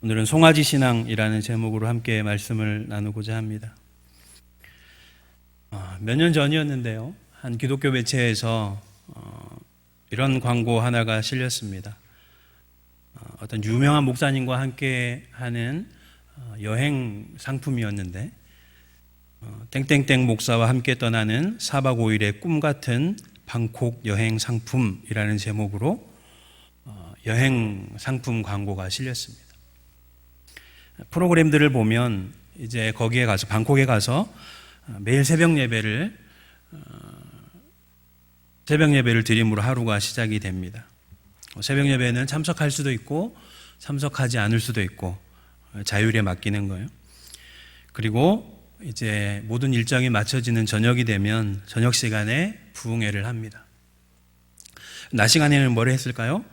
오늘은 송아지 신앙이라는 제목으로 함께 말씀을 나누고자 합니다. 몇 년 전이었는데요, 한 기독교 매체에서 이런 광고 하나가 실렸습니다. 어떤 유명한 목사님과 함께 하는 여행 상품이었는데, 땡땡땡 목사와 함께 떠나는 4박 5일의 꿈 같은 방콕 여행 상품이라는 제목으로 여행 상품 광고가 실렸습니다. 프로그램들을 보면 이제 거기에 가서, 방콕에 가서 매일 새벽 예배를 드림으로 하루가 시작이 됩니다. 새벽 예배는 참석할 수도 있고 참석하지 않을 수도 있고 자율에 맡기는 거예요. 그리고 이제 모든 일정이 맞춰지는 저녁이 되면 저녁 시간에 부흥회를 합니다. 낮 시간에는 뭘 했을까요?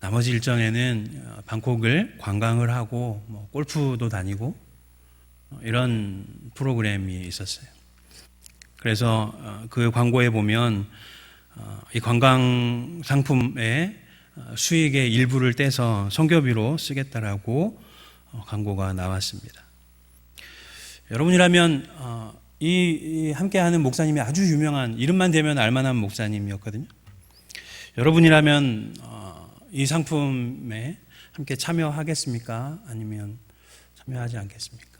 나머지 일정에는 방콕을 관광을 하고 골프도 다니고 이런 프로그램이 있었어요. 그래서 그 광고에 보면 이 관광 상품의 수익의 일부를 떼서 선교비로 쓰겠다라고 광고가 나왔습니다. 여러분이라면 이 함께하는 목사님이 아주 유명한, 이름만 대면 알만한 목사님이었거든요. 여러분이라면 이 상품에 함께 참여하겠습니까? 아니면 참여하지 않겠습니까?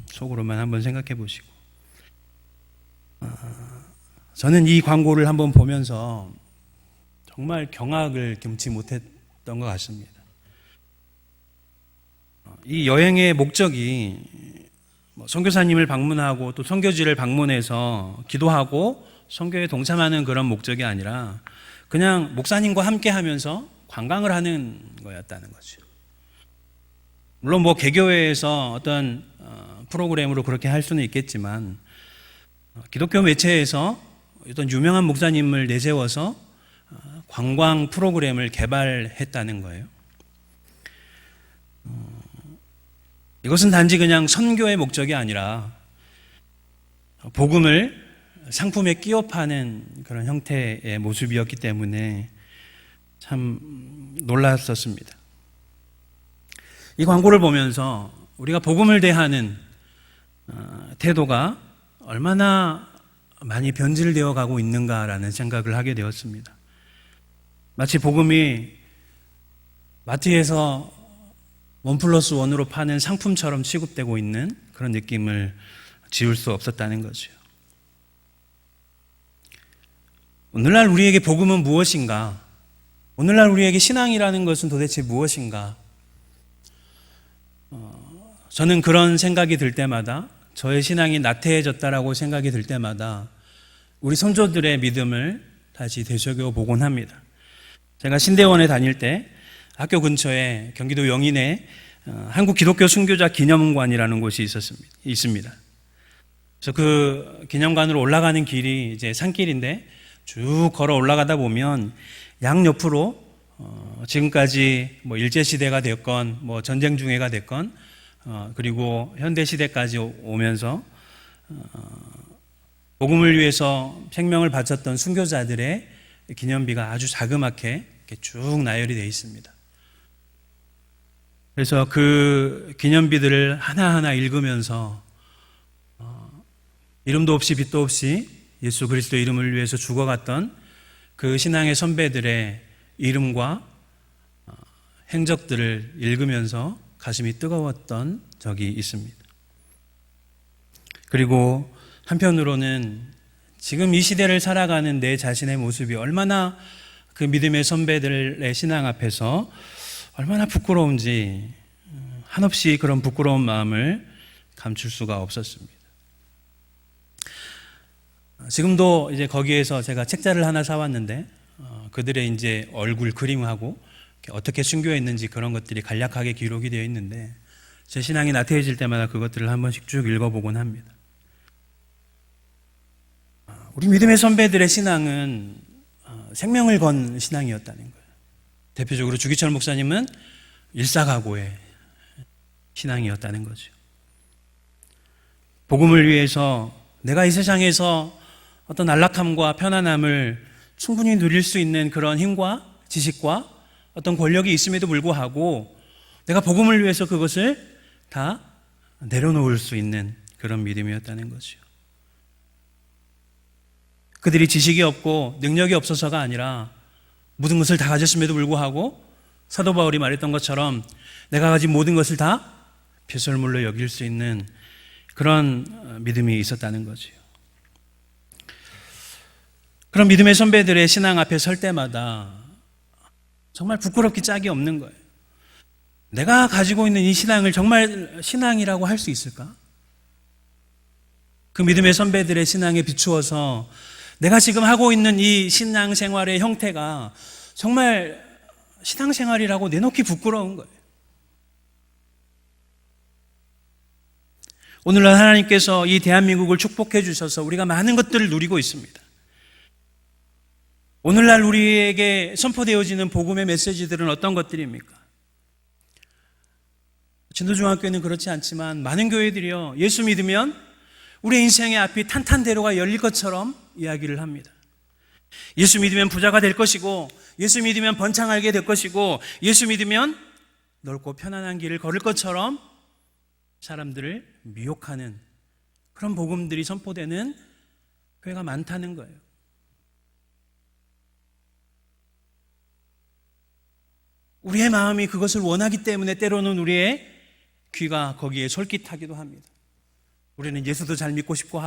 속으로만 한번 생각해 보시고. 저는 이 광고를 한번 보면서 정말 경악을 금치 못했던 것 같습니다. 이 여행의 목적이 선교사님을 방문하고 또 선교지를 방문해서 기도하고 선교에 동참하는 그런 목적이 아니라 그냥 목사님과 함께 하면서 관광을 하는 거였다는 거죠. 물론 개교회에서 어떤 프로그램으로 그렇게 할 수는 있겠지만 기독교 매체에서 어떤 유명한 목사님을 내세워서 관광 프로그램을 개발했다는 거예요. 이것은 단지 그냥 선교의 목적이 아니라 복음을 상품에 끼워 파는 그런 형태의 모습이었기 때문에 참 놀랐었습니다. 이 광고를 보면서 우리가 복음을 대하는 태도가 얼마나 많이 변질되어 가고 있는가라는 생각을 하게 되었습니다. 마치 복음이 마트에서 1+1으로 파는 상품처럼 취급되고 있는 그런 느낌을 지울 수 없었다는 거죠. 오늘날 우리에게 복음은 무엇인가? 오늘날 우리에게 신앙이라는 것은 도대체 무엇인가? 저는 그런 생각이 들 때마다, 저의 신앙이 나태해졌다라고 생각이 들 때마다 우리 선조들의 믿음을 다시 되새겨보곤 합니다. 제가 신대원에 다닐 때 학교 근처에 경기도 영인에 한국 기독교 순교자 기념관이라는 곳이 있습니다. 그래서 그 기념관으로 올라가는 길이 이제 산길인데 쭉 걸어 올라가다 보면 양옆으로 지금까지 일제시대가 됐건 전쟁 중에가 됐건 그리고 현대시대까지 오면서 복음을 위해서 생명을 바쳤던 순교자들의 기념비가 아주 자그맣게 이렇게 쭉 나열이 되어 있습니다. 그래서 그 기념비들을 하나하나 읽으면서 이름도 없이 빛도 없이 예수 그리스도 이름을 위해서 죽어갔던 그 신앙의 선배들의 이름과 행적들을 읽으면서 가슴이 뜨거웠던 적이 있습니다. 그리고 한편으로는 지금 이 시대를 살아가는 내 자신의 모습이 얼마나 그 믿음의 선배들의 신앙 앞에서 얼마나 부끄러운지 한없이 그런 부끄러운 마음을 감출 수가 없었습니다. 지금도 이제 거기에서 제가 책자를 하나 사왔는데 그들의 이제 얼굴 그림하고 어떻게 순교했는지 그런 것들이 간략하게 기록이 되어 있는데 제 신앙이 나태해질 때마다 그것들을 한 번씩 쭉 읽어보곤 합니다. 우리 믿음의 선배들의 신앙은 생명을 건 신앙이었다는 거예요. 대표적으로 주기철 목사님은 일사각오의 신앙이었다는 거죠. 복음을 위해서 내가 이 세상에서 어떤 안락함과 편안함을 충분히 누릴 수 있는 그런 힘과 지식과 어떤 권력이 있음에도 불구하고 내가 복음을 위해서 그것을 다 내려놓을 수 있는 그런 믿음이었다는 거죠. 그들이 지식이 없고 능력이 없어서가 아니라 모든 것을 다 가졌음에도 불구하고 사도 바울이 말했던 것처럼 내가 가진 모든 것을 다 배설물로 여길 수 있는 그런 믿음이 있었다는 거죠. 그런 믿음의 선배들의 신앙 앞에 설 때마다 정말 부끄럽기 짝이 없는 거예요. 내가 가지고 있는 이 신앙을 정말 신앙이라고 할 수 있을까? 그 믿음의 선배들의 신앙에 비추어서 내가 지금 하고 있는 이 신앙생활의 형태가 정말 신앙생활이라고 내놓기 부끄러운 거예요. 오늘날 하나님께서 이 대한민국을 축복해 주셔서 우리가 많은 것들을 누리고 있습니다. 오늘날 우리에게 선포되어지는 복음의 메시지들은 어떤 것들입니까? 진도중학교는 그렇지 않지만 많은 교회들이요, 예수 믿으면 우리의 인생의 앞이 탄탄대로가 열릴 것처럼 이야기를 합니다. 예수 믿으면 부자가 될 것이고, 예수 믿으면 번창하게 될 것이고, 예수 믿으면 넓고 편안한 길을 걸을 것처럼 사람들을 미혹하는 그런 복음들이 선포되는 교회가 많다는 거예요. 우리의 마음이 그것을 원하기 때문에 때로는 우리의 귀가 거기에 솔깃하기도 합니다. 우리는 예수도 잘 믿고 싶어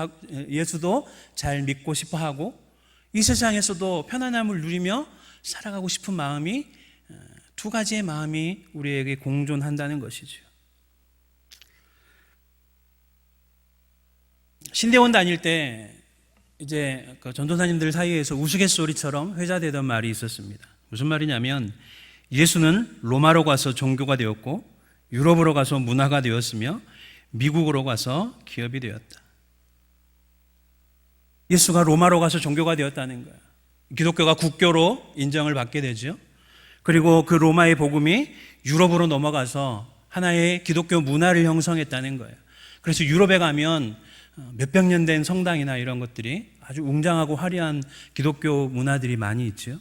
하고 이 세상에서도 편안함을 누리며 살아가고 싶은 마음이, 두 가지의 마음이 우리에게 공존한다는 것이죠. 신대원 다닐 때 이제 그 전도사님들 사이에서 우스갯소리처럼 회자되던 말이 있었습니다. 무슨 말이냐면, 예수는 로마로 가서 종교가 되었고 유럽으로 가서 문화가 되었으며 미국으로 가서 기업이 되었다. 예수가 로마로 가서 종교가 되었다는 거예요. 기독교가 국교로 인정을 받게 되죠. 그리고 그 로마의 복음이 유럽으로 넘어가서 하나의 기독교 문화를 형성했다는 거예요. 그래서 유럽에 가면 몇백 년 된 성당이나 이런 것들이 아주 웅장하고 화려한 기독교 문화들이 많이 있죠.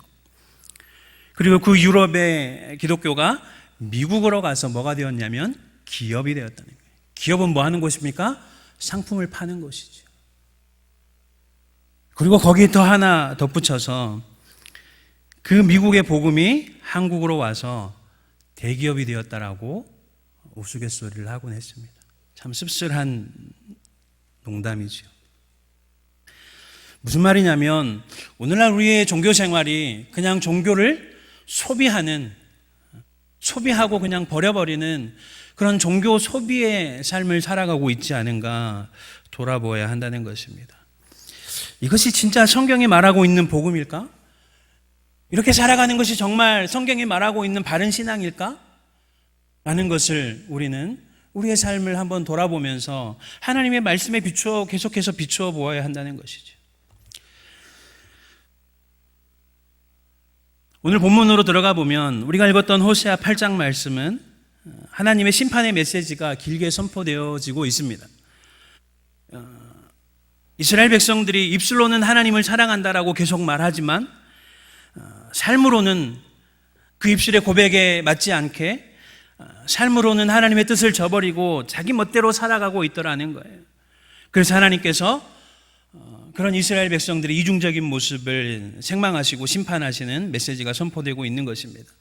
그리고 그 유럽의 기독교가 미국으로 가서 뭐가 되었냐면 기업이 되었다는 거예요. 기업은 뭐 하는 곳입니까? 상품을 파는 곳이죠. 그리고 거기에 더 하나 덧붙여서 그 미국의 복음이 한국으로 와서 대기업이 되었다라고 우스갯소리를 하곤 했습니다. 참 씁쓸한 농담이죠. 무슨 말이냐면, 오늘날 우리의 종교 생활이 그냥 종교를 소비하고 그냥 버려버리는 그런 종교 소비의 삶을 살아가고 있지 않은가 돌아보아야 한다는 것입니다. 이것이 진짜 성경이 말하고 있는 복음일까? 이렇게 살아가는 것이 정말 성경이 말하고 있는 바른 신앙일까? 라는 것을 우리는 우리의 삶을 한번 돌아보면서 하나님의 말씀에 계속해서 비추어 보아야 한다는 것이죠. 오늘 본문으로 들어가 보면 우리가 읽었던 호세아 8장 말씀은 하나님의 심판의 메시지가 길게 선포되어지고 있습니다. 이스라엘 백성들이 입술로는 하나님을 사랑한다라고 계속 말하지만 삶으로는 그 입술의 고백에 맞지 않게 삶으로는 하나님의 뜻을 저버리고 자기 멋대로 살아가고 있더라는 거예요. 그래서 하나님께서 그런 이스라엘 백성들의 이중적인 모습을 책망하시고 심판하시는 메시지가 선포되고 있는 것입니다.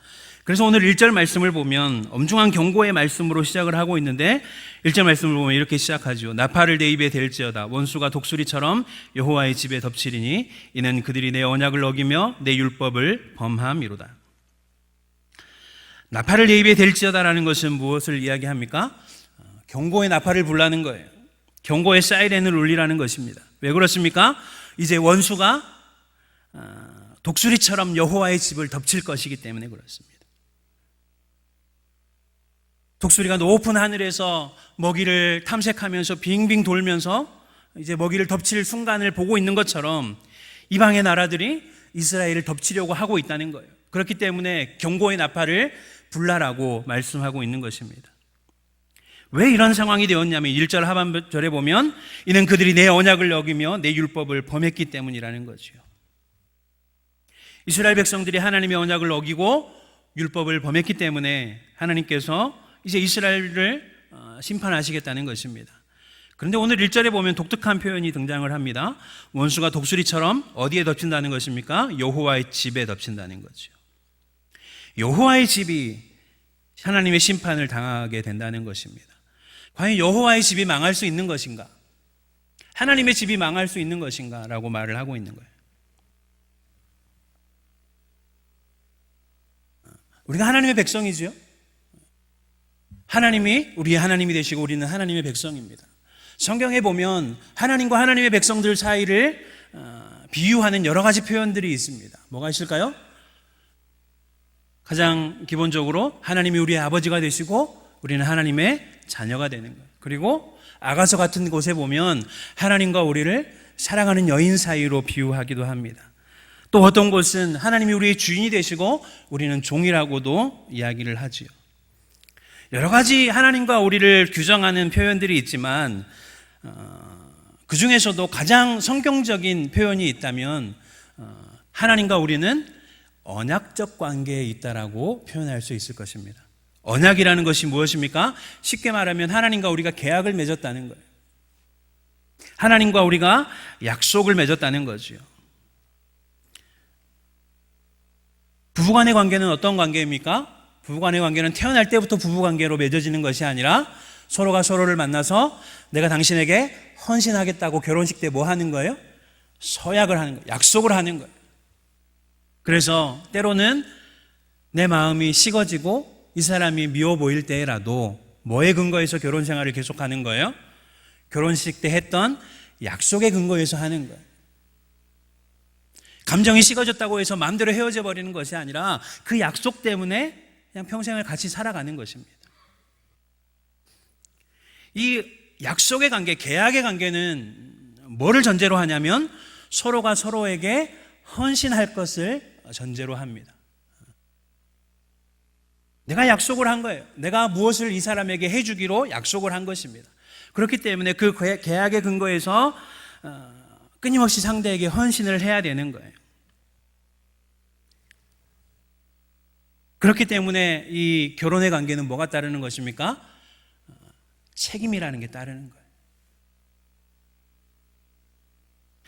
그래서 오늘 1절 말씀을 보면 엄중한 경고의 말씀으로 시작을 하고 있는데, 1절 말씀을 보면 이렇게 시작하죠. 나팔을 내 입에 댈지어다. 원수가 독수리처럼 여호와의 집에 덮치리니 이는 그들이 내 언약을 어기며 내 율법을 범함이로다. 나팔을 내 입에 댈지어다라는 것은 무엇을 이야기합니까? 경고의 나팔을 불라는 거예요. 경고의 사이렌을 울리라는 것입니다. 왜 그렇습니까? 이제 원수가 독수리처럼 여호와의 집을 덮칠 것이기 때문에 그렇습니다. 독수리가 높은 하늘에서 먹이를 탐색하면서 빙빙 돌면서 이제 먹이를 덮칠 순간을 보고 있는 것처럼 이방의 나라들이 이스라엘을 덮치려고 하고 있다는 거예요. 그렇기 때문에 경고의 나팔을 불라라고 말씀하고 있는 것입니다. 왜 이런 상황이 되었냐면 1절 하반절에 보면 이는 그들이 내 언약을 어기며 내 율법을 범했기 때문이라는 거죠. 이스라엘 백성들이 하나님의 언약을 어기고 율법을 범했기 때문에 하나님께서 이제 이스라엘을 심판하시겠다는 것입니다. 그런데 오늘 1절에 보면 독특한 표현이 등장을 합니다. 원수가 독수리처럼 어디에 덮친다는 것입니까? 여호와의 집에 덮친다는 거죠. 여호와의 집이 하나님의 심판을 당하게 된다는 것입니다. 과연 여호와의 집이 망할 수 있는 것인가? 하나님의 집이 망할 수 있는 것인가? 라고 말을 하고 있는 거예요. 우리가 하나님의 백성이지요. 하나님이 우리의 하나님이 되시고 우리는 하나님의 백성입니다. 성경에 보면 하나님과 하나님의 백성들 사이를 비유하는 여러 가지 표현들이 있습니다. 뭐가 있을까요? 가장 기본적으로 하나님이 우리의 아버지가 되시고 우리는 하나님의 자녀가 되는 거예요. 그리고 아가서 같은 곳에 보면 하나님과 우리를 사랑하는 여인 사이로 비유하기도 합니다. 또 어떤 곳은 하나님이 우리의 주인이 되시고 우리는 종이라고도 이야기를 하지요. 여러 가지 하나님과 우리를 규정하는 표현들이 있지만 그 중에서도 가장 성경적인 표현이 있다면 하나님과 우리는 언약적 관계에 있다라고 표현할 수 있을 것입니다. 언약이라는 것이 무엇입니까? 쉽게 말하면 하나님과 우리가 계약을 맺었다는 거예요. 하나님과 우리가 약속을 맺었다는 거죠. 부부간의 관계는 어떤 관계입니까? 부부간의 관계는 태어날 때부터 부부관계로 맺어지는 것이 아니라 서로가 서로를 만나서 내가 당신에게 헌신하겠다고 결혼식 때 뭐 하는 거예요? 서약을 하는 거예요. 약속을 하는 거예요. 그래서 때로는 내 마음이 식어지고 이 사람이 미워 보일 때라도 뭐에 근거해서 결혼 생활을 계속하는 거예요? 결혼식 때 했던 약속의 근거에서 하는 거예요. 감정이 식어졌다고 해서 마음대로 헤어져 버리는 것이 아니라 그 약속 때문에 그냥 평생을 같이 살아가는 것입니다. 이 약속의 관계, 계약의 관계는 뭐를 전제로 하냐면 서로가 서로에게 헌신할 것을 전제로 합니다. 내가 약속을 한 거예요. 내가 무엇을 이 사람에게 해주기로 약속을 한 것입니다. 그렇기 때문에 그 계약의 근거에서 끊임없이 상대에게 헌신을 해야 되는 거예요. 그렇기 때문에 이 결혼의 관계는 뭐가 따르는 것입니까? 책임이라는 게 따르는 거예요.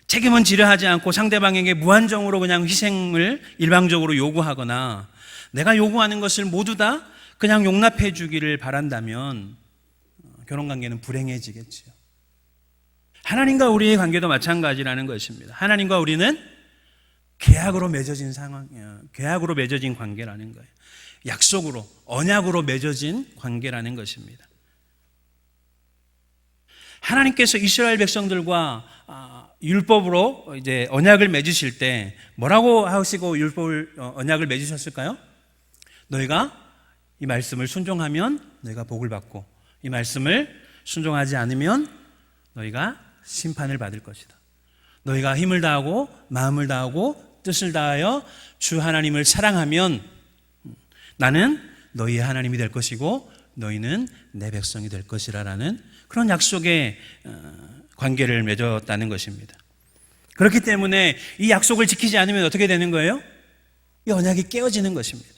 책임은 지려하지 않고 상대방에게 무한정으로 그냥 희생을 일방적으로 요구하거나 내가 요구하는 것을 모두 다 그냥 용납해 주기를 바란다면 결혼관계는 불행해지겠지요. 하나님과 우리의 관계도 마찬가지라는 것입니다. 하나님과 우리는 계약으로 맺어진 상황이에요. 계약으로 맺어진 관계라는 거예요. 약속으로, 언약으로 맺어진 관계라는 것입니다. 하나님께서 이스라엘 백성들과 율법으로 이제 언약을 맺으실 때 뭐라고 하시고 언약을 맺으셨을까요? 너희가 이 말씀을 순종하면 너희가 복을 받고 이 말씀을 순종하지 않으면 너희가 심판을 받을 것이다. 너희가 힘을 다하고 마음을 다하고 뜻을 다하여 주 하나님을 사랑하면 나는 너희의 하나님이 될 것이고 너희는 내 백성이 될 것이라라는 그런 약속의 관계를 맺었다는 것입니다. 그렇기 때문에 이 약속을 지키지 않으면 어떻게 되는 거예요? 이 언약이 깨어지는 것입니다.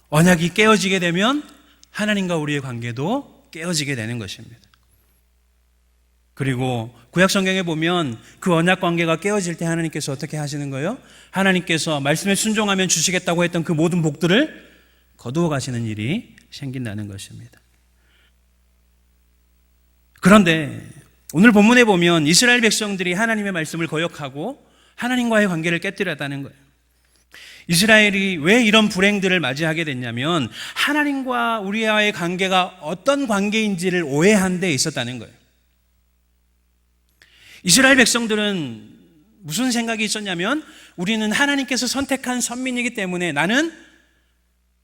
언약이 깨어지게 되면 하나님과 우리의 관계도 깨어지게 되는 것입니다. 그리고 구약 성경에 보면 그 언약 관계가 깨어질 때 하나님께서 어떻게 하시는 거예요? 하나님께서 말씀에 순종하면 주시겠다고 했던 그 모든 복들을 거두어 가시는 일이 생긴다는 것입니다. 그런데 오늘 본문에 보면 이스라엘 백성들이 하나님의 말씀을 거역하고 하나님과의 관계를 깨뜨렸다는 거예요. 이스라엘이 왜 이런 불행들을 맞이하게 됐냐면 하나님과 우리와의 관계가 어떤 관계인지를 오해한 데 있었다는 거예요. 이스라엘 백성들은 무슨 생각이 있었냐면 우리는 하나님께서 선택한 선민이기 때문에 나는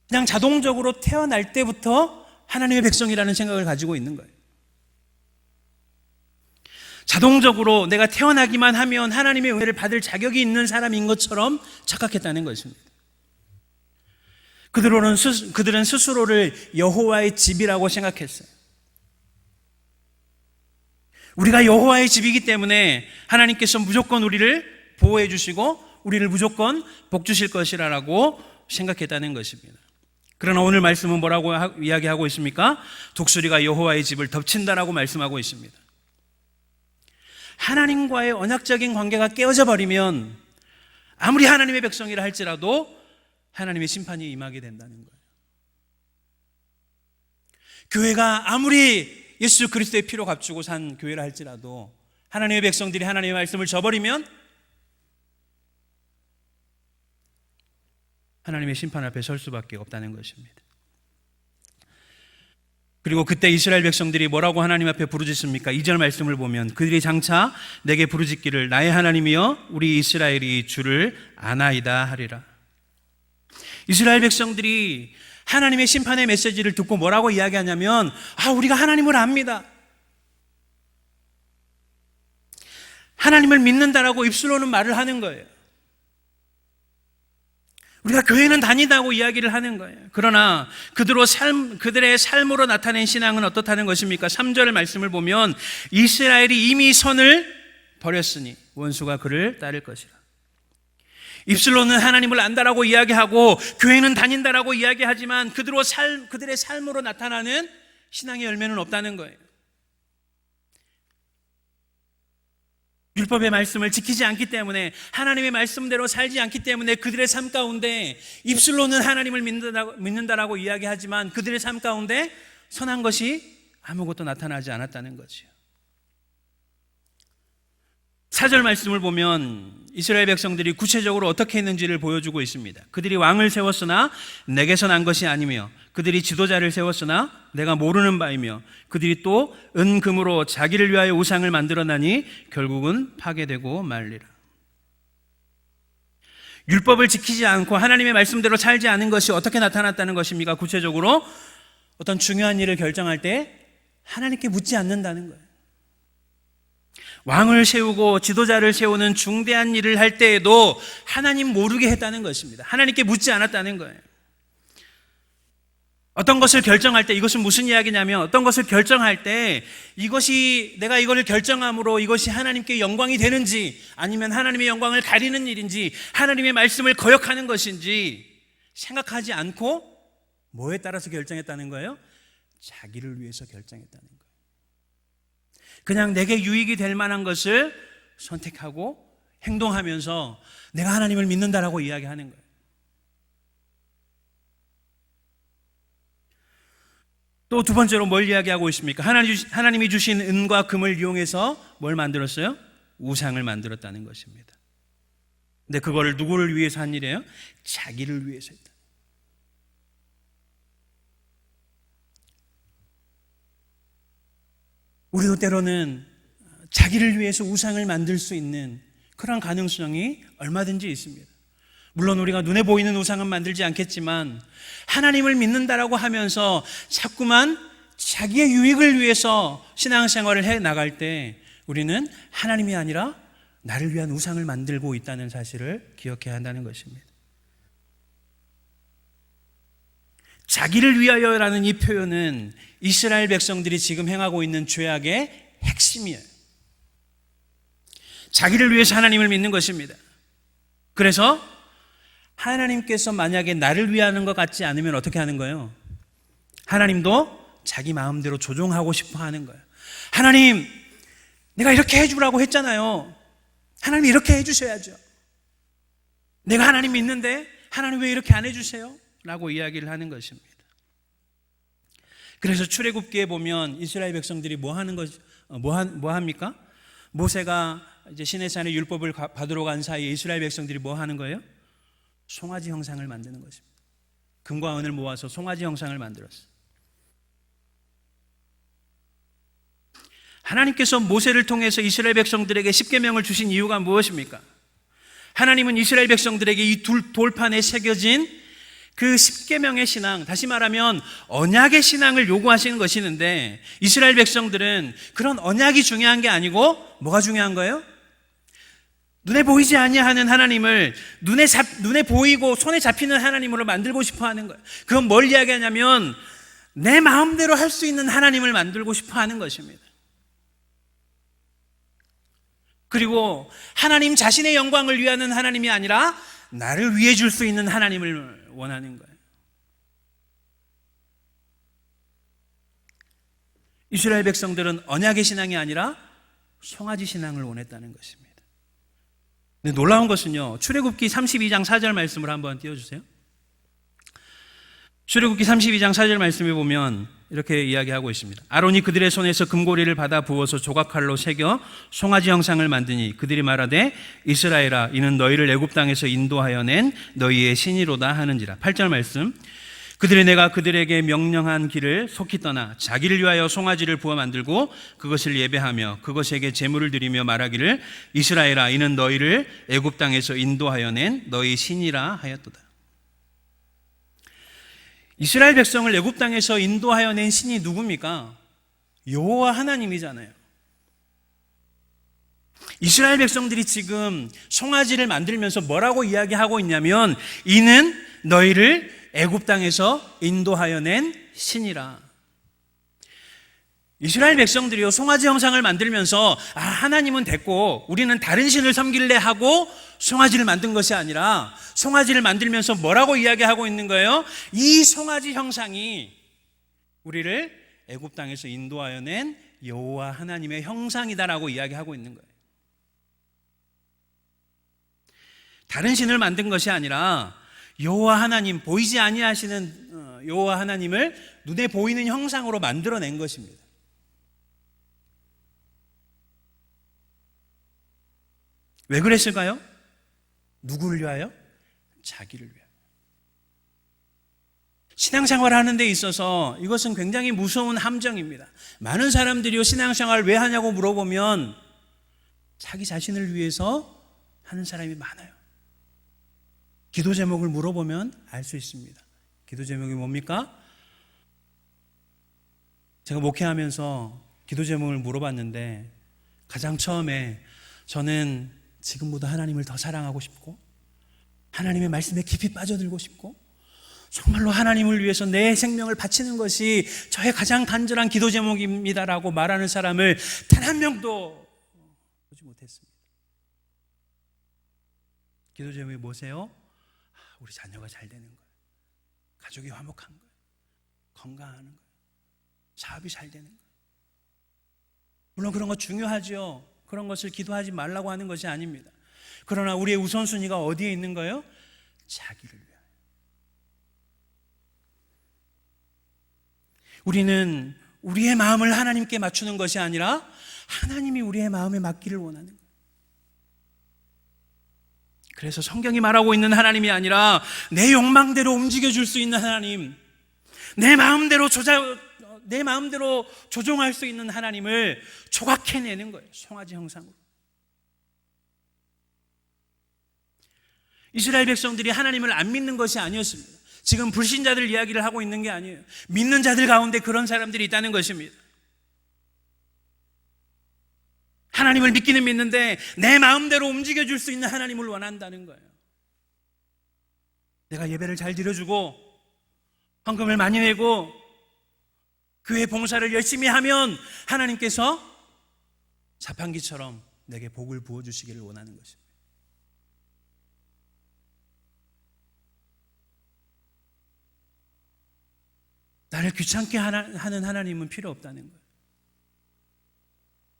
그냥 자동적으로 태어날 때부터 하나님의 백성이라는 생각을 가지고 있는 거예요. 자동적으로 내가 태어나기만 하면 하나님의 은혜를 받을 자격이 있는 사람인 것처럼 착각했다는 것입니다. 그들은 스스로를 여호와의 집이라고 생각했어요. 우리가 여호와의 집이기 때문에 하나님께서 무조건 우리를 보호해 주시고 우리를 무조건 복 주실 것이라고 생각했다는 것입니다. 그러나 오늘 말씀은 뭐라고 이야기하고 있습니까? 독수리가 여호와의 집을 덮친다라고 말씀하고 있습니다. 하나님과의 언약적인 관계가 깨어져 버리면 아무리 하나님의 백성이라 할지라도 하나님의 심판이 임하게 된다는 거예요. 교회가 아무리 예수 그리스도의 피로 값주고 산 교회라 할지라도 하나님의 백성들이 하나님의 말씀을 저버리면 하나님의 심판 앞에 설 수밖에 없다는 것입니다. 그리고 그때 이스라엘 백성들이 뭐라고 하나님 앞에 부르짖습니까? 2절 말씀을 보면 그들이 장차 내게 부르짖기를 나의 하나님이여 우리 이스라엘이 주를 아나이다 하리라. 이스라엘 백성들이 하나님의 심판의 메시지를 듣고 뭐라고 이야기하냐면 우리가 하나님을 압니다. 하나님을 믿는다라고 입술로는 말을 하는 거예요. 우리가 교회는 다니다고 이야기를 하는 거예요. 그러나 그들의 삶으로 나타낸 신앙은 어떻다는 것입니까? 3절 말씀을 보면 이스라엘이 이미 선을 버렸으니 원수가 그를 따를 것이라. 입술로는 하나님을 안다라고 이야기하고 교회는 다닌다라고 이야기하지만 그들의 삶으로 나타나는 신앙의 열매는 없다는 거예요. 율법의 말씀을 지키지 않기 때문에 하나님의 말씀대로 살지 않기 때문에 그들의 삶 가운데 입술로는 하나님을 믿는다라고 이야기하지만 그들의 삶 가운데 선한 것이 아무것도 나타나지 않았다는 거지요. 4절 말씀을 보면 이스라엘 백성들이 구체적으로 어떻게 했는지를 보여주고 있습니다. 그들이 왕을 세웠으나 내게서 난 것이 아니며 그들이 지도자를 세웠으나 내가 모르는 바이며 그들이 또 은금으로 자기를 위하여 우상을 만들어나니 결국은 파괴되고 말리라. 율법을 지키지 않고 하나님의 말씀대로 살지 않은 것이 어떻게 나타났다는 것입니까? 구체적으로 어떤 중요한 일을 결정할 때 하나님께 묻지 않는다는 거예요. 왕을 세우고 지도자를 세우는 중대한 일을 할 때에도 하나님 모르게 했다는 것입니다. 하나님께 묻지 않았다는 거예요. 어떤 것을 결정할 때 이것은 무슨 이야기냐면 어떤 것을 결정할 때 내가 이거를 결정함으로 이것이 하나님께 영광이 되는지 아니면 하나님의 영광을 가리는 일인지 하나님의 말씀을 거역하는 것인지 생각하지 않고 뭐에 따라서 결정했다는 거예요? 자기를 위해서 결정했다는 거예요. 그냥 내게 유익이 될 만한 것을 선택하고 행동하면서 내가 하나님을 믿는다라고 이야기하는 거예요. 또 두 번째로 뭘 이야기하고 있습니까? 하나님이 주신 은과 금을 이용해서 뭘 만들었어요? 우상을 만들었다는 것입니다. 근데 그거를 누구를 위해서 한 일이에요? 자기를 위해서 했다. 우리도 때로는 자기를 위해서 우상을 만들 수 있는 그런 가능성이 얼마든지 있습니다. 물론 우리가 눈에 보이는 우상은 만들지 않겠지만 하나님을 믿는다라고 하면서 자꾸만 자기의 유익을 위해서 신앙생활을 해 나갈 때 우리는 하나님이 아니라 나를 위한 우상을 만들고 있다는 사실을 기억해야 한다는 것입니다. 자기를 위하여라는 이 표현은 이스라엘 백성들이 지금 행하고 있는 죄악의 핵심이에요. 자기를 위해서 하나님을 믿는 것입니다. 그래서 하나님께서 만약에 나를 위하는 것 같지 않으면 어떻게 하는 거예요? 하나님도 자기 마음대로 조종하고 싶어 하는 거예요. 하나님, 내가 이렇게 해주라고 했잖아요. 하나님 이렇게 해주셔야죠. 내가 하나님 믿는데 하나님 왜 이렇게 안 해주세요? 라고 이야기를 하는 것입니다. 그래서 출애굽기에 보면 이스라엘 백성들이 뭐 합니까? 모세가 이제 시내산의 율법을 받으러 간 사이에 이스라엘 백성들이 뭐 하는 거예요? 송아지 형상을 만드는 것입니다. 금과 은을 모아서 송아지 형상을 만들었어요. 하나님께서 모세를 통해서 이스라엘 백성들에게 십계명을 주신 이유가 무엇입니까? 하나님은 이스라엘 백성들에게 이 돌판에 새겨진 그 십계명의 신앙, 다시 말하면 언약의 신앙을 요구하시는 것이는데 이스라엘 백성들은 그런 언약이 중요한 게 아니고 뭐가 중요한 거예요? 눈에 보이지 아니하는 하나님을 눈에 보이고 손에 잡히는 하나님으로 만들고 싶어 하는 거예요. 그건 뭘 이야기하냐면 내 마음대로 할 수 있는 하나님을 만들고 싶어 하는 것입니다. 그리고 하나님 자신의 영광을 위하는 하나님이 아니라 나를 위해 줄 수 있는 하나님을 원하는 거예요. 이스라엘 백성들은 언약의 신앙이 아니라 송아지 신앙을 원했다는 것입니다. 근데 놀라운 것은요, 출애굽기 32장 4절 말씀을 한번 띄워주세요. 출애굽기 32장 4절 말씀에 보면 이렇게 이야기하고 있습니다. 아론이 그들의 손에서 금고리를 받아 부어서 조각칼로 새겨 송아지 형상을 만드니 그들이 말하되 이스라엘아 이는 너희를 애굽 땅에서 인도하여 낸 너희의 신이로다 하는지라. 8절 말씀. 그들이 내가 그들에게 명령한 길을 속히 떠나 자기를 위하여 송아지를 부어 만들고 그것을 예배하며 그것에게 제물을 드리며 말하기를 이스라엘아 이는 너희를 애굽 땅에서 인도하여 낸 너희 신이라 하였도다. 이스라엘 백성을 애굽 땅에서 인도하여 낸 신이 누굽니까? 여호와 하나님이잖아요. 이스라엘 백성들이 지금 송아지를 만들면서 뭐라고 이야기하고 있냐면 이는 너희를 애굽 땅에서 인도하여 낸 신이라. 이스라엘 백성들이요 송아지 형상을 만들면서 하나님은 됐고 우리는 다른 신을 섬길래 하고 송아지를 만든 것이 아니라 송아지를 만들면서 뭐라고 이야기하고 있는 거예요? 이 송아지 형상이 우리를 애굽 땅에서 인도하여 낸 여호와 하나님의 형상이다라고 이야기하고 있는 거예요. 다른 신을 만든 것이 아니라 여호와 하나님, 보이지 아니하시는 여호와 하나님을 눈에 보이는 형상으로 만들어낸 것입니다. 왜 그랬을까요? 누구를 위하여? 자기를 위하여. 신앙생활을 하는 데 있어서 이것은 굉장히 무서운 함정입니다. 많은 사람들이 신앙생활을 왜 하냐고 물어보면 자기 자신을 위해서 하는 사람이 많아요. 기도 제목을 물어보면 알 수 있습니다. 기도 제목이 뭡니까? 제가 목회하면서 기도 제목을 물어봤는데 가장 처음에 저는 지금보다 하나님을 더 사랑하고 싶고 하나님의 말씀에 깊이 빠져들고 싶고 정말로 하나님을 위해서 내 생명을 바치는 것이 저의 가장 간절한 기도 제목입니다라고 말하는 사람을 단 한 명도 보지 못했습니다. 기도 제목이 뭐세요? 우리 자녀가 잘 되는 거예요. 가족이 화목한 거예요. 건강하는 거예요. 사업이 잘 되는 거예요. 물론 그런 거 중요하죠. 그런 것을 기도하지 말라고 하는 것이 아닙니다. 그러나 우리의 우선순위가 어디에 있는 거예요? 자기를 위하여. 우리는 우리의 마음을 하나님께 맞추는 것이 아니라 하나님이 우리의 마음에 맞기를 원하는 거예요. 그래서 성경이 말하고 있는 하나님이 아니라 내 욕망대로 움직여줄 수 있는 하나님, 내 마음대로 조종할 수 있는 하나님을 조각해내는 거예요. 송아지 형상으로. 이스라엘 백성들이 하나님을 안 믿는 것이 아니었습니다. 지금 불신자들 이야기를 하고 있는 게 아니에요. 믿는 자들 가운데 그런 사람들이 있다는 것입니다. 하나님을 믿기는 믿는데 내 마음대로 움직여줄 수 있는 하나님을 원한다는 거예요. 내가 예배를 잘 드려주고 헌금을 많이 내고 교회 봉사를 열심히 하면 하나님께서 자판기처럼 내게 복을 부어주시기를 원하는 것입니다. 나를 귀찮게 하는 하나님은 필요 없다는 거예요.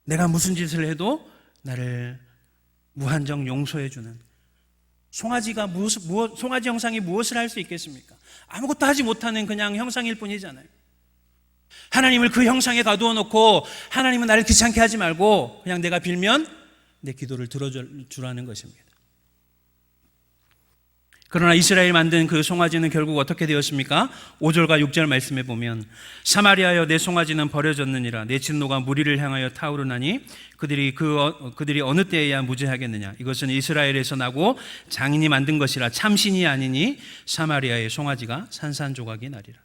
내가 무슨 짓을 해도 나를 무한정 용서해주는 송아지 형상이 무엇을 할 수 있겠습니까? 아무것도 하지 못하는 그냥 형상일 뿐이잖아요. 하나님을 그 형상에 가두어 놓고 하나님은 나를 귀찮게 하지 말고 그냥 내가 빌면 내 기도를 들어주라는 것입니다. 그러나 이스라엘 만든 그 송아지는 결국 어떻게 되었습니까? 5절과 6절 말씀에 보면 사마리아여 내 송아지는 버려졌느니라 내 진노가 무리를 향하여 타오르나니 그들이 어느 때에야 무죄하겠느냐 이것은 이스라엘에서 나고 장인이 만든 것이라 참신이 아니니 사마리아의 송아지가 산산조각이 나리라.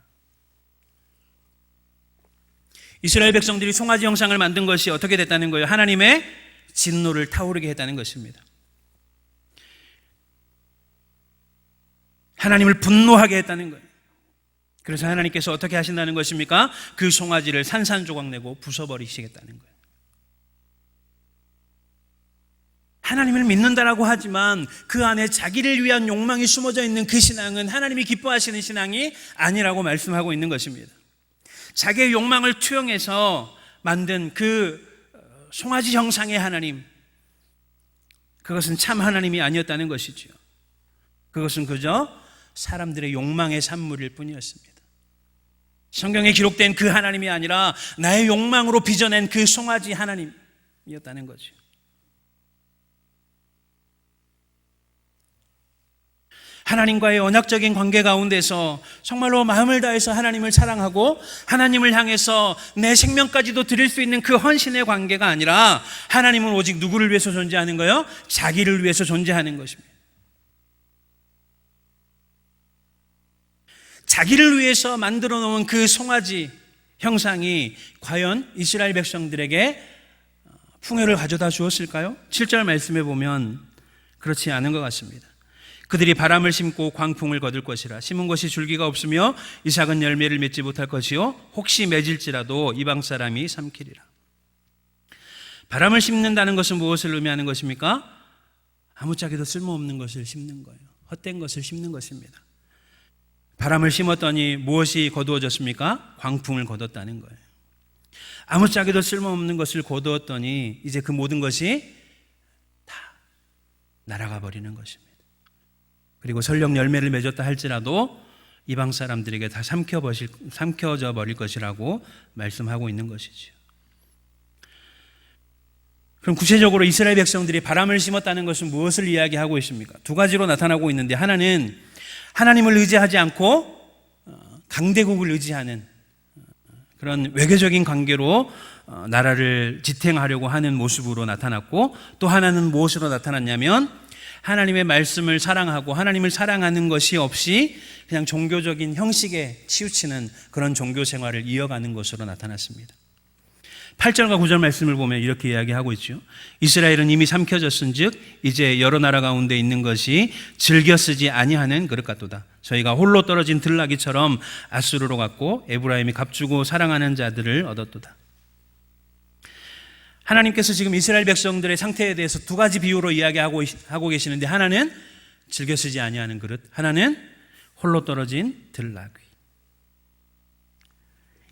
이스라엘 백성들이 송아지 형상을 만든 것이 어떻게 됐다는 거예요? 하나님의 진노를 타오르게 했다는 것입니다. 하나님을 분노하게 했다는 거예요. 그래서 하나님께서 어떻게 하신다는 것입니까? 그 송아지를 산산조각 내고 부숴버리시겠다는 거예요. 하나님을 믿는다라고 하지만 그 안에 자기를 위한 욕망이 숨어져 있는 그 신앙은 하나님이 기뻐하시는 신앙이 아니라고 말씀하고 있는 것입니다. 자기의 욕망을 투영해서 만든 그 송아지 형상의 하나님, 그것은 참 하나님이 아니었다는 것이지요. 그것은 그저 사람들의 욕망의 산물일 뿐이었습니다. 성경에 기록된 그 하나님이 아니라 나의 욕망으로 빚어낸 그 송아지 하나님이었다는 거죠. 하나님과의 언약적인 관계 가운데서 정말로 마음을 다해서 하나님을 사랑하고 하나님을 향해서 내 생명까지도 드릴 수 있는 그 헌신의 관계가 아니라 하나님은 오직 누구를 위해서 존재하는 거예요? 자기를 위해서 존재하는 것입니다. 자기를 위해서 만들어 놓은 그 송아지 형상이 과연 이스라엘 백성들에게 풍요를 가져다 주었을까요? 7절 말씀에 보면 그렇지 않은 것 같습니다. 그들이 바람을 심고 광풍을 거둘 것이라. 심은 것이 줄기가 없으며 이삭은 열매를 맺지 못할 것이요 혹시 맺을지라도 이방 사람이 삼키리라. 바람을 심는다는 것은 무엇을 의미하는 것입니까? 아무짝에도 쓸모없는 것을 심는 거예요. 헛된 것을 심는 것입니다. 바람을 심었더니 무엇이 거두어졌습니까? 광풍을 거뒀다는 거예요. 아무짝에도 쓸모없는 것을 거두었더니 이제 그 모든 것이 다 날아가 버리는 것입니다. 그리고 설령 열매를 맺었다 할지라도 이방 사람들에게 다 삼켜져 버릴 것이라고 말씀하고 있는 것이죠. 그럼 구체적으로 이스라엘 백성들이 바람을 심었다는 것은 무엇을 이야기하고 있습니까? 두 가지로 나타나고 있는데, 하나는 하나님을 의지하지 않고 강대국을 의지하는 그런 외교적인 관계로 나라를 지탱하려고 하는 모습으로 나타났고, 또 하나는 무엇으로 나타났냐면 하나님의 말씀을 사랑하고 하나님을 사랑하는 것이 없이 그냥 종교적인 형식에 치우치는 그런 종교 생활을 이어가는 것으로 나타났습니다. 8절과 9절 말씀을 보면 이렇게 이야기하고 있죠. 이스라엘은 이미 삼켜졌은즉 이제 여러 나라 가운데 있는 것이 즐겨 쓰지 아니하는 그릇 같도다. 저희가 홀로 떨어진 들나귀처럼 아수르로 갔고 에브라임이 값주고 사랑하는 자들을 얻었도다. 하나님께서 지금 이스라엘 백성들의 상태에 대해서 두 가지 비유로 이야기하고 계시는데, 하나는 즐겨 쓰지 아니하는 그릇, 하나는 홀로 떨어진 들나귀.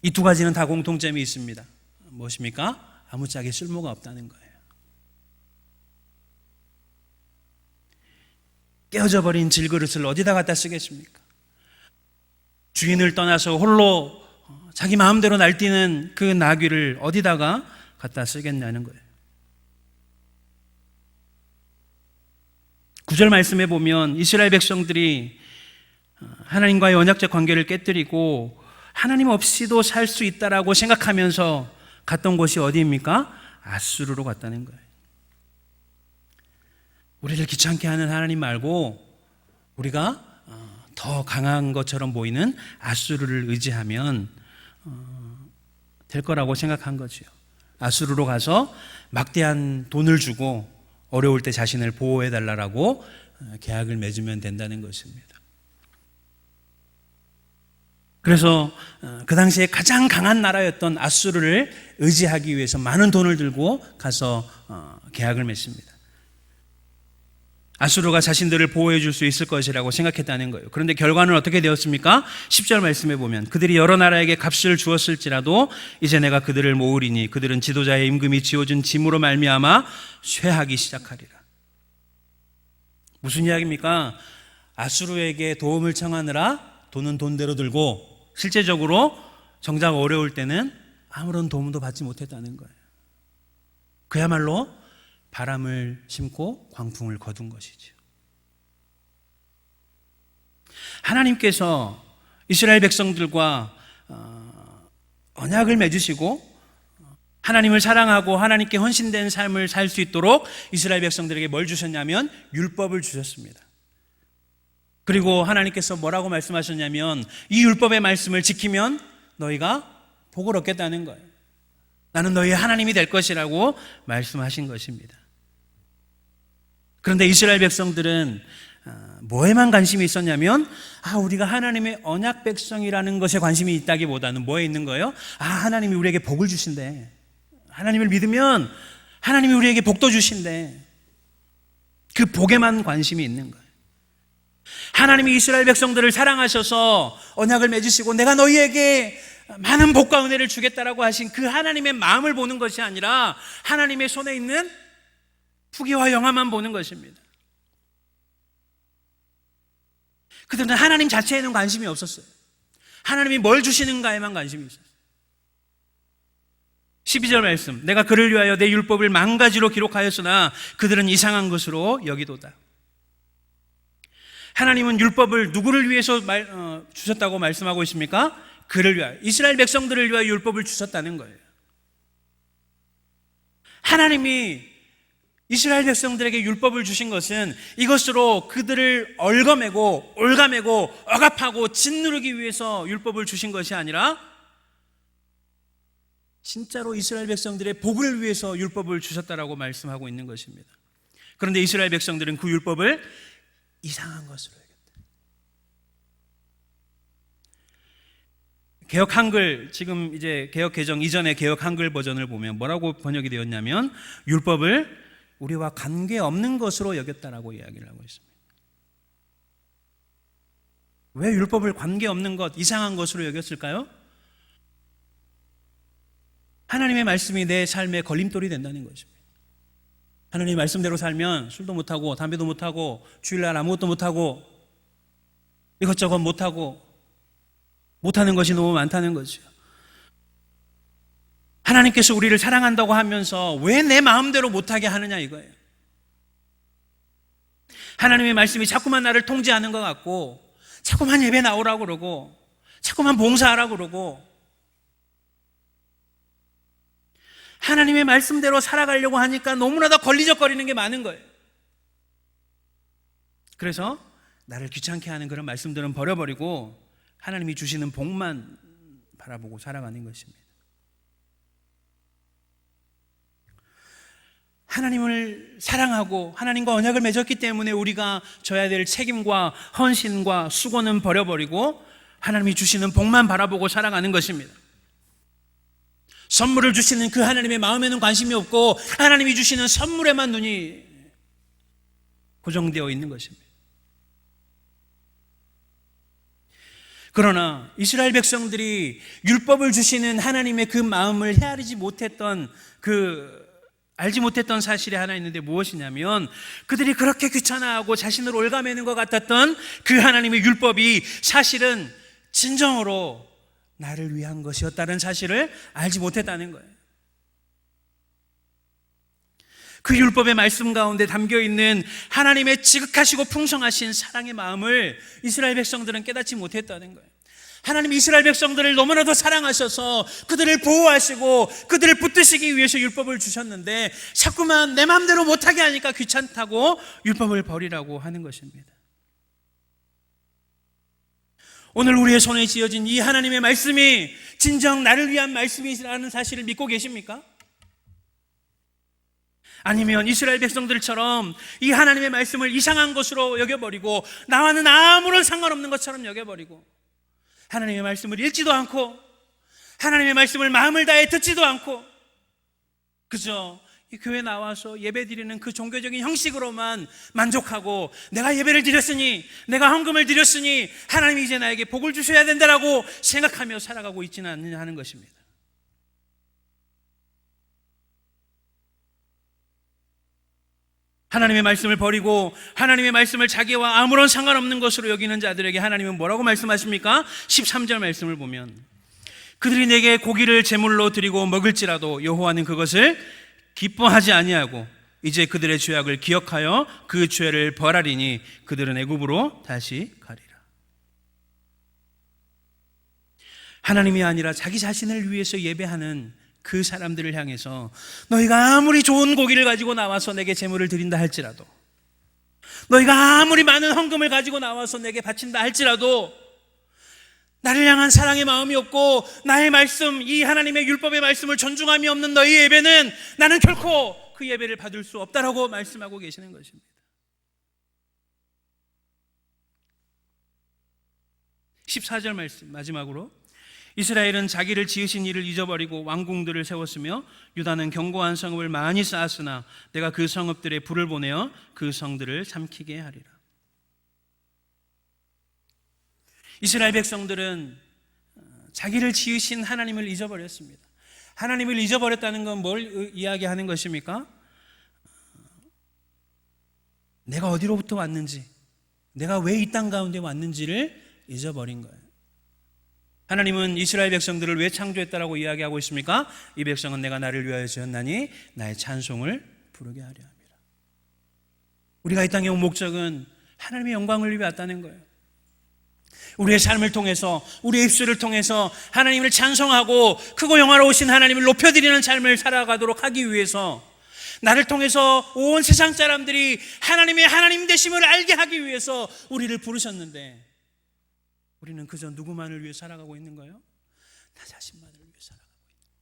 이 두 가지는 다 공통점이 있습니다. 무엇입니까? 아무짝에 쓸모가 없다는 거예요. 깨어져 버린 질그릇을 어디다 갖다 쓰겠습니까? 주인을 떠나서 홀로 자기 마음대로 날뛰는 그 나귀를 어디다가 갖다 쓰겠냐는 거예요. 9절 말씀에 보면 이스라엘 백성들이 하나님과의 언약적 관계를 깨뜨리고 하나님 없이도 살 수 있다라고 생각하면서 갔던 곳이 어디입니까? 아수르로 갔다는 거예요. 우리를 귀찮게 하는 하나님 말고 우리가 더 강한 것처럼 보이는 아수르를 의지하면 될 거라고 생각한 거죠. 아수르로 가서 막대한 돈을 주고 어려울 때 자신을 보호해달라고 계약을 맺으면 된다는 것입니다. 그래서 그 당시에 가장 강한 나라였던 아수르를 의지하기 위해서 많은 돈을 들고 가서 계약을 맺습니다. 아수르가 자신들을 보호해 줄 수 있을 것이라고 생각했다는 거예요. 그런데 결과는 어떻게 되었습니까? 10절 말씀에 보면 그들이 여러 나라에게 값을 주었을지라도 이제 내가 그들을 모으리니 그들은 지도자의 임금이 지어준 짐으로 말미암아 쇠하기 시작하리라. 무슨 이야기입니까? 아수르에게 도움을 청하느라 돈은 돈대로 들고 실제적으로 정작 어려울 때는 아무런 도움도 받지 못했다는 거예요. 그야말로 바람을 심고 광풍을 거둔 것이죠. 하나님께서 이스라엘 백성들과 언약을 맺으시고 하나님을 사랑하고 하나님께 헌신된 삶을 살 수 있도록 이스라엘 백성들에게 뭘 주셨냐면 율법을 주셨습니다. 그리고 하나님께서 뭐라고 말씀하셨냐면 이 율법의 말씀을 지키면 너희가 복을 얻겠다는 거예요. 나는 너희의 하나님이 될 것이라고 말씀하신 것입니다. 그런데 이스라엘 백성들은 뭐에만 관심이 있었냐면 우리가 하나님의 언약 백성이라는 것에 관심이 있다기보다는 뭐에 있는 거예요? 하나님이 우리에게 복을 주신대. 하나님을 믿으면 하나님이 우리에게 복도 주신대. 그 복에만 관심이 있는 거예요. 하나님이 이스라엘 백성들을 사랑하셔서 언약을 맺으시고 내가 너희에게 많은 복과 은혜를 주겠다라고 하신 그 하나님의 마음을 보는 것이 아니라 하나님의 손에 있는 부귀와 영화만 보는 것입니다. 그들은 하나님 자체에는 관심이 없었어요. 하나님이 뭘 주시는가에만 관심이 있었어요. 12절 말씀, 내가 그를 위하여 내 율법을 만가지로 기록하였으나 그들은 이상한 것으로 여기도다. 하나님은 율법을 누구를 위해서 주셨다고 말씀하고 있습니까? 그를 위하여, 이스라엘 백성들을 위하여 율법을 주셨다는 거예요. 하나님이 이스라엘 백성들에게 율법을 주신 것은 이것으로 그들을 올가매고 억압하고 짓누르기 위해서 율법을 주신 것이 아니라 진짜로 이스라엘 백성들의 복을 위해서 율법을 주셨다라고 말씀하고 있는 것입니다. 그런데 이스라엘 백성들은 그 율법을 이상한 것으로 여겼다. 개역 한글, 지금 이제 개역 개정 이전의 개역 한글 버전을 보면 뭐라고 번역이 되었냐면 율법을 우리와 관계없는 것으로 여겼다라고 이야기를 하고 있습니다. 왜 율법을 관계없는 것, 이상한 것으로 여겼을까요? 하나님의 말씀이 내 삶에 걸림돌이 된다는 것입니다. 하나님의 말씀대로 살면 술도 못하고 담배도 못하고 주일날 아무것도 못하고 이것저것 못하고 못하는 것이 너무 많다는 거죠. 하나님께서 우리를 사랑한다고 하면서 왜 내 마음대로 못하게 하느냐 이거예요. 하나님의 말씀이 자꾸만 나를 통제하는 것 같고 자꾸만 예배 나오라고 그러고 자꾸만 봉사하라고 그러고 하나님의 말씀대로 살아가려고 하니까 너무나도 걸리적거리는 게 많은 거예요. 그래서 나를 귀찮게 하는 그런 말씀들은 버려버리고 하나님이 주시는 복만 바라보고 살아가는 것입니다. 하나님을 사랑하고 하나님과 언약을 맺었기 때문에 우리가 져야 될 책임과 헌신과 수고는 버려버리고 하나님이 주시는 복만 바라보고 살아가는 것입니다. 선물을 주시는 그 하나님의 마음에는 관심이 없고 하나님이 주시는 선물에만 눈이 고정되어 있는 것입니다. 그러나 이스라엘 백성들이 율법을 주시는 하나님의 그 마음을 헤아리지 못했던 알지 못했던 사실이 하나 있는데 무엇이냐면 그들이 그렇게 귀찮아하고 자신을 올가매는 것 같았던 그 하나님의 율법이 사실은 진정으로 나를 위한 것이었다는 사실을 알지 못했다는 거예요. 그 율법의 말씀 가운데 담겨있는 하나님의 지극하시고 풍성하신 사랑의 마음을 이스라엘 백성들은 깨닫지 못했다는 거예요. 하나님이 이스라엘 백성들을 너무나도 사랑하셔서 그들을 보호하시고 그들을 붙드시기 위해서 율법을 주셨는데 자꾸만 내 마음대로 못하게 하니까 귀찮다고 율법을 버리라고 하는 것입니다. 오늘 우리의 손에 쥐어진 이 하나님의 말씀이 진정 나를 위한 말씀이라는 사실을 믿고 계십니까? 아니면 이스라엘 백성들처럼 이 하나님의 말씀을 이상한 것으로 여겨버리고 나와는 아무런 상관없는 것처럼 여겨버리고 하나님의 말씀을 읽지도 않고 하나님의 말씀을 마음을 다해 듣지도 않고 그저 이 교회 나와서 예배 드리는 그 종교적인 형식으로만 만족하고 내가 예배를 드렸으니 내가 헌금을 드렸으니 하나님이 이제 나에게 복을 주셔야 된다라고 생각하며 살아가고 있지는 않느냐 하는 것입니다. 하나님의 말씀을 버리고 하나님의 말씀을 자기와 아무런 상관없는 것으로 여기는 자들에게 하나님은 뭐라고 말씀하십니까? 13절 말씀을 보면 그들이 내게 고기를 제물로 드리고 먹을지라도 여호와는 그것을 기뻐하지 아니하고 이제 그들의 죄악을 기억하여 그 죄를 벌하리니 그들은 애굽으로 다시 가리라. 하나님이 아니라 자기 자신을 위해서 예배하는 그 사람들을 향해서 너희가 아무리 좋은 고기를 가지고 나와서 내게 제물을 드린다 할지라도 너희가 아무리 많은 헌금을 가지고 나와서 내게 바친다 할지라도 나를 향한 사랑의 마음이 없고 나의 말씀, 이 하나님의 율법의 말씀을 존중함이 없는 너희의 예배는 나는 결코 그 예배를 받을 수 없다라고 말씀하고 계시는 것입니다. 14절 말씀 마지막으로 이스라엘은 자기를 지으신 이를 잊어버리고 왕궁들을 세웠으며 유다는 견고한 성읍을 많이 쌓았으나 내가 그 성읍들에 불을 보내어 그 성들을 삼키게 하리라. 이스라엘 백성들은 자기를 지으신 하나님을 잊어버렸습니다. 하나님을 잊어버렸다는 건 뭘 이야기하는 것입니까? 내가 어디로부터 왔는지, 내가 왜 이 땅 가운데 왔는지를 잊어버린 거예요. 하나님은 이스라엘 백성들을 왜 창조했다라고 이야기하고 있습니까? 이 백성은 내가 나를 위하여 지었나니 나의 찬송을 부르게 하려 합니다. 우리가 이 땅에 온 목적은 하나님의 영광을 위해 왔다는 거예요. 우리의 삶을 통해서, 우리의 입술을 통해서 하나님을 찬송하고 크고 영화로우신 하나님을 높여드리는 삶을 살아가도록 하기 위해서, 나를 통해서 온 세상 사람들이 하나님의 하나님 되심을 알게 하기 위해서 우리를 부르셨는데, 우리는 그저 누구만을 위해 살아가고 있는 거예요? 나 자신만을 위해 살아가고 있는 거예요.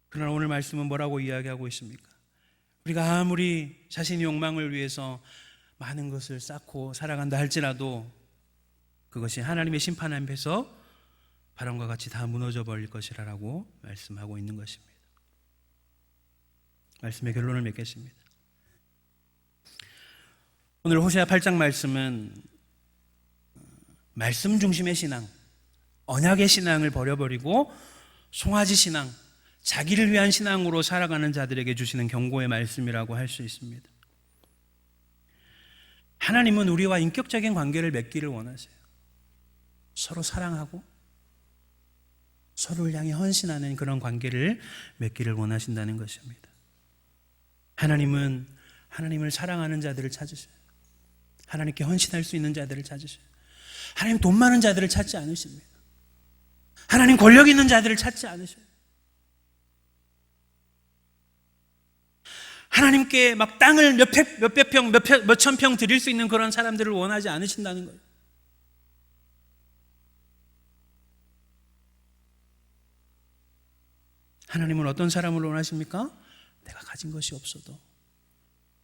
그러나 오늘 말씀은 뭐라고 이야기하고 있습니까? 우리가 아무리 자신의 욕망을 위해서 많은 것을 쌓고 살아간다 할지라도 그것이 하나님의 심판 앞에서 바람과 같이 다 무너져 버릴 것이라고 말씀하고 있는 것입니다. 말씀의 결론을 맺겠습니다. 오늘 호세아 8장 말씀은 말씀 중심의 신앙, 언약의 신앙을 버려버리고 송아지 신앙, 자기를 위한 신앙으로 살아가는 자들에게 주시는 경고의 말씀이라고 할 수 있습니다. 하나님은 우리와 인격적인 관계를 맺기를 원하세요. 서로 사랑하고 서로를 향해 헌신하는 그런 관계를 맺기를 원하신다는 것입니다. 하나님은 하나님을 사랑하는 자들을 찾으셔요. 하나님께 헌신할 수 있는 자들을 찾으셔요. 하나님 돈 많은 자들을 찾지 않으십니다. 하나님 권력 있는 자들을 찾지 않으셔요. 하나님께 막 땅을 몇백 평, 몇천 평 드릴 수 있는 그런 사람들을 원하지 않으신다는 거예요. 하나님은 어떤 사람을 원하십니까? 내가 가진 것이 없어도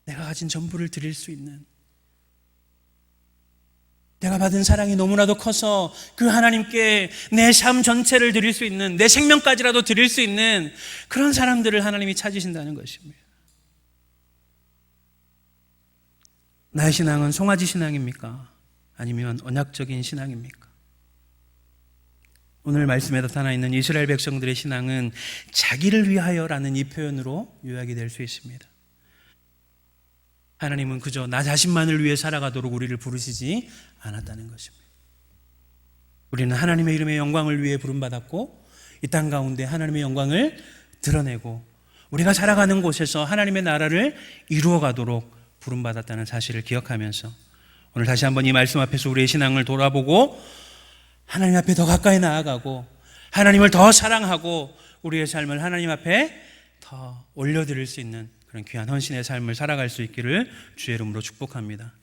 내가 가진 전부를 드릴 수 있는, 내가 받은 사랑이 너무나도 커서 그 하나님께 내 삶 전체를 드릴 수 있는, 내 생명까지라도 드릴 수 있는 그런 사람들을 하나님이 찾으신다는 것입니다. 나의 신앙은 송아지 신앙입니까? 아니면 언약적인 신앙입니까? 오늘 말씀에 나타나 있는 이스라엘 백성들의 신앙은 자기를 위하여라는 이 표현으로 요약이 될 수 있습니다. 하나님은 그저 나 자신만을 위해 살아가도록 우리를 부르시지 않았다는 것입니다. 우리는 하나님의 이름의 영광을 위해 부름받았고 이 땅 가운데 하나님의 영광을 드러내고 우리가 살아가는 곳에서 하나님의 나라를 이루어가도록 부름받았다는 사실을 기억하면서 오늘 다시 한번 이 말씀 앞에서 우리의 신앙을 돌아보고 하나님 앞에 더 가까이 나아가고 하나님을 더 사랑하고 우리의 삶을 하나님 앞에 더 올려드릴 수 있는 그런 귀한 헌신의 삶을 살아갈 수 있기를 주의 이름으로 축복합니다.